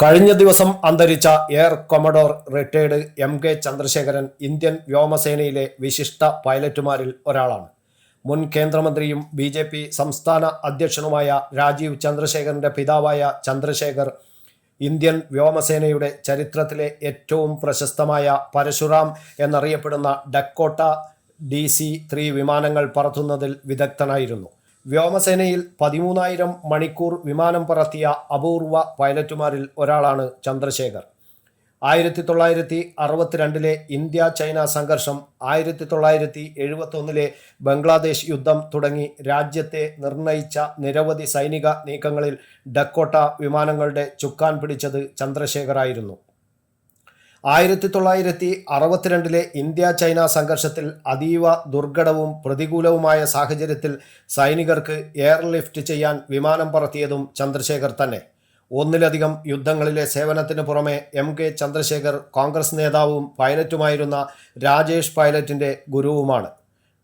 കഴിഞ്ഞ ദിവസം അന്തരിച്ച air commodore retired M K. Chandrasekharan Indian വ്യോമസേനയിലെ വിശിഷ്ട പൈലറ്റുമാരിൽ ഒരാളാണ്. മുൻ കേന്ദ്രമന്ത്രിയും ബി.ജെ.പി. സംസ്ഥാന അധ്യക്ഷനുമായ രാജീവ് ചന്ദ്രശേഖരന്റെ പിതാവായ ചന്ദ്രശേഖർ ഇന്ത്യൻ വ്യോമസേനയുടെ ചരിത്രത്തിലെ ഏറ്റവും പ്രശസ്തമായ പരശുറാം എന്നറിയപ്പെടുന്ന ഡക്കോട്ട DC-3 വിമാനങ്ങൾ പറത്തുന്നതിൽ വിദഗ്ധനായിരുന്നു. വ്യോമസേനയിൽ 13,000 മണിക്കൂർ വിമാനം പറത്തിയ അപൂർവ പൈലറ്റുമാരിൽ ഒരാളാണ് ചന്ദ്രശേഖർ. 1962 ഇന്ത്യ-ചൈന സംഘർഷം, 1971 ബംഗ്ലാദേശ് യുദ്ധം തുടങ്ങി രാജ്യത്തെ നിർണയിച്ച നിരവധി സൈനിക നീക്കങ്ങളിൽ ഡക്കോട്ട വിമാനങ്ങളുടെ ചുക്കാൻ പിടിച്ചത് ചന്ദ്രശേഖറായിരുന്നു. 1962 ഇന്ത്യ-ചൈന സംഘർഷത്തിൽ അതീവ ദുർഘടവും പ്രതികൂലവുമായ സാഹചര്യത്തിൽ സൈനികർക്ക് എയർലിഫ്റ്റ് ചെയ്യാൻ വിമാനം പറത്തിയതും ചന്ദ്രശേഖർ തന്നെ. ഒന്നിലധികം യുദ്ധങ്ങളിലെ സേവനത്തിന് പുറമെ എം.കെ. ചന്ദ്രശേഖർ കോൺഗ്രസ് നേതാവും പൈലറ്റുമായിരുന്ന രാജേഷ് പൈലറ്റിൻ്റെ ഗുരുവുമാണ്.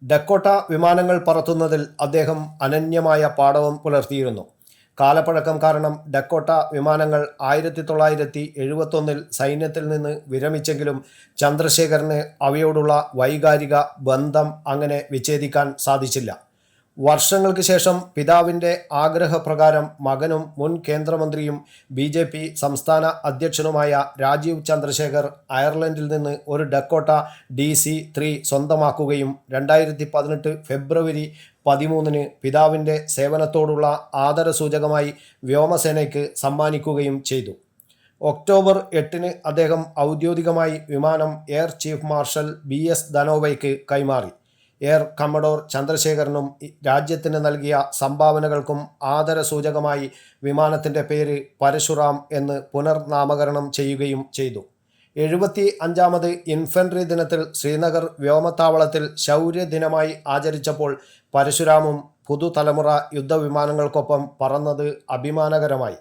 ഡക്കോട്ട വിമാനങ്ങൾ പറത്തുന്നതിൽ അദ്ദേഹം അനന്യമായ പാടവം പുലർത്തിയിരുന്നു. കാലപ്പഴക്കം കാരണം ഡക്കോട്ട വിമാനങ്ങൾ 1971 സൈന്യത്തിൽ നിന്ന് വിരമിച്ചെങ്കിലും ചന്ദ്രശേഖരന് അവയോടുള്ള വൈകാരിക ബന്ധം അങ്ങനെ വിച്ഛേദിക്കാൻ സാധിച്ചില്ല. വർഷങ്ങൾക്ക് ശേഷം പിതാവിൻ്റെ ആഗ്രഹപ്രകാരം മകനും മുൻ കേന്ദ്രമന്ത്രിയും ബി.ജെ.പി. സംസ്ഥാന അധ്യക്ഷനുമായ രാജീവ് ചന്ദ്രശേഖർ അയർലൻഡിൽ നിന്ന് ഒരു ഡക്കോട്ട DC-3 സ്വന്തമാക്കുകയും 2018 ഫെബ്രുവരി 13 പിതാവിൻ്റെ സേവനത്തോടുള്ള ആദരസൂചകമായി വ്യോമസേനയ്ക്ക് സമ്മാനിക്കുകയും ചെയ്തു. ഒക്ടോബർ 8 അദ്ദേഹം ഔദ്യോഗികമായി വിമാനം എയർ ചീഫ് മാർഷൽ B.S. ധനോവയ്ക്ക് കൈമാറി. എയർ കമ്മഡോർ ചന്ദ്രശേഖരനും രാജ്യത്തിന് നൽകിയ സംഭാവനകൾക്കും ആദരസൂചകമായി വിമാനത്തിൻ്റെ പേര് പരശുറാം എന്ന് പുനർനാമകരണം ചെയ്യുകയും ചെയ്തു. 75ാമത് ഇൻഫൻട്രി ദിനത്തിൽ ശ്രീനഗർ വ്യോമത്താവളത്തിൽ ശൗര്യദിനമായി ആചരിച്ചപ്പോൾ പരശുരാമും പുതുതലമുറ യുദ്ധവിമാനങ്ങൾക്കൊപ്പം പറന്നത് അഭിമാനകരമായി.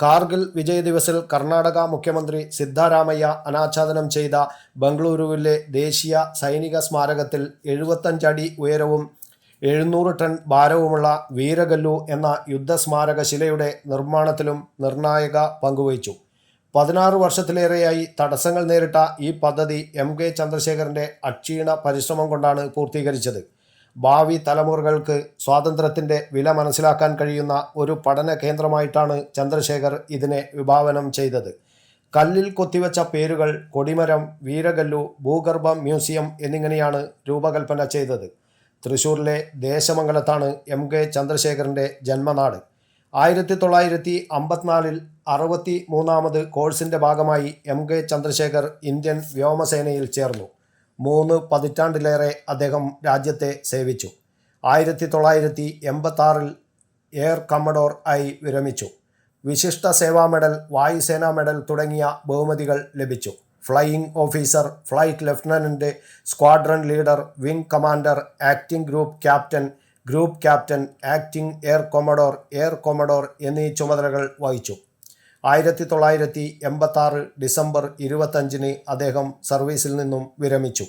കാർഗിൽ വിജയ് ദിവസിൽ കർണാടക മുഖ്യമന്ത്രി സിദ്ധാരാമയ്യ അനാച്ഛാദനം ചെയ്ത ബംഗളൂരുവിലെ ദേശീയ സൈനിക സ്മാരകത്തിൽ 75 അടി ഉയരവും 700 ടൺ ഭാരവുമുള്ള വീരഗല്ലു എന്ന യുദ്ധസ്മാരക ശിലയുടെ നിർമ്മാണത്തിലും നിർണായക പങ്കുവഹിച്ചു. 16 വർഷത്തിലേറെയായി തടസ്സങ്ങൾ നേരിട്ട ഈ പദ്ധതി എം.കെ. ചന്ദ്രശേഖരൻ്റെ അക്ഷീണ പരിശ്രമം കൊണ്ടാണ് പൂർത്തീകരിച്ചത്. ഭാവി തലമുറകൾക്ക് സ്വാതന്ത്ര്യത്തിൻ്റെ വില മനസ്സിലാക്കാൻ കഴിയുന്ന ഒരു പഠന കേന്ദ്രമായിട്ടാണ് ചന്ദ്രശേഖർ ഇതിനെ വിഭാവനം ചെയ്തത്. കല്ലിൽ കൊത്തിവെച്ച പേരുകൾ കൊടിമരം, വീരഗല്ലു, ഭൂഗർഭ മ്യൂസിയം എന്നിങ്ങനെയാണ് രൂപകൽപ്പന ചെയ്തത്. തൃശ്ശൂരിലെ ദേശമംഗലത്താണ് എം.കെ. ചന്ദ്രശേഖരൻ്റെ ജന്മനാട്. 1954 63ാമത് കോഴ്സിൻ്റെ ഭാഗമായി എം.കെ. ചന്ദ്രശേഖർ ഇന്ത്യൻ വ്യോമസേനയിൽ ചേർന്നു. 3 പതിറ്റാണ്ടിലേറെ അദ്ദേഹം രാജ്യത്തെ സേവിച്ചു. 1986 എയർ കമ്മഡോർ ആയി വിരമിച്ചു. വിശിഷ്ട സേവാ മെഡൽ, വായുസേനാ മെഡൽ തുടങ്ങിയ ബഹുമതികൾ ലഭിച്ചു. Flying officer, flight lieutenant, squadron leader, wing commander, acting group captain, acting air commodore എന്നീ ചുമതലകൾ വഹിച്ചു. 1986 ഡിസംബർ 25 അദ്ദേഹം സർവീസിൽ നിന്നും വിരമിച്ചു.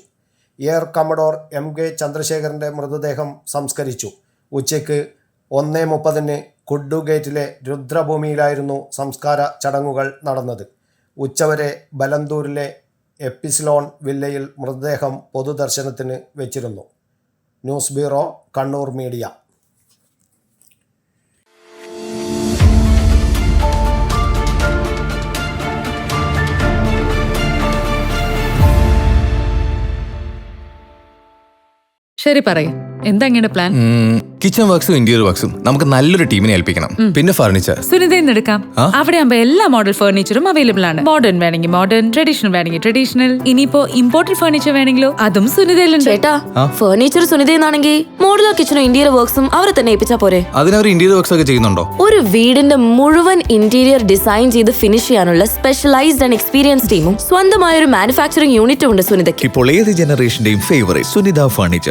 Air commodore MK. ചന്ദ്രശേഖരൻ്റെ മൃതദേഹം സംസ്കരിച്ചു. ഉച്ചയ്ക്ക് 1:30 കുഡ്ഡുഗേറ്റിലെ രുദ്രഭൂമിയിലായിരുന്നു സംസ്കാര ചടങ്ങുകൾ നടന്നത്. ഉച്ചവരെ ബലന്തൂരിലെ എപ്പിസിലോൺ വില്ലയിൽ മൃതദേഹം പൊതുദർശനത്തിന് വെച്ചിരുന്നു. News bureau, Kannur media. ശരി, പറയും എന്താ ഇങ്ങനെ പ്ലാൻ? കിച്ചൺ വർക്സും ഇന്റീരിയർ വർക്സും നമുക്ക് നല്ലൊരു ടീമിനെ ഏൽപ്പിക്കണം. പിന്നെ ഫർണിച്ചർ സുനിതയിൽ എടുക്കാം. അവിടെ ആകുമ്പോ എല്ലാ മോഡൽ ഫർണിച്ചറും അവൈലബിൾ ആണ്. മോഡേൺ വേണമെങ്കിൽ മോഡേൺ, ട്രഡീഷണൽ വേണമെങ്കിൽ ട്രഡീഷണൽ. ഇനിയിപ്പോ ഇമ്പോർട്ടഡ് ഫർണിച്ചർ വേണമെങ്കിലോ അതും സുനിതയിലുണ്ട്. ചേട്ടാ, ഫർണിച്ചർ സുനിതയെന്നാണെങ്കിൽ മോഡുലർ കിച്ചണും ഇന്റീരിയർ വർക്സും അവരെ തന്നെ ഏൽപ്പിച്ചാ പോരെ? അതിനവർ ഇന്റീരിയർ വർക്സ് ഒക്കെ ചെയ്യുന്നുണ്ടോ? ഒരു വീടിന്റെ മുഴുവൻ ഇന്റീരിയർ ഡിസൈൻ ചെയ്ത് ഫിനിഷ് ചെയ്യാനുള്ള സ്പെഷ്യലൈസ്ഡ് ആൻഡ് എക്സ്പീരിയൻസ് ടീമും സ്വന്തമായ ഒരു മാനുഫാക്ചറിംഗ് യൂണിറ്റും ഉണ്ട് സുനിതയ്ക്ക്. ഇപ്പോൾ ഏത് ജനറേഷന്റെയും ഫേവറേറ്റ് സുനിത ഫർണിച്ചർ.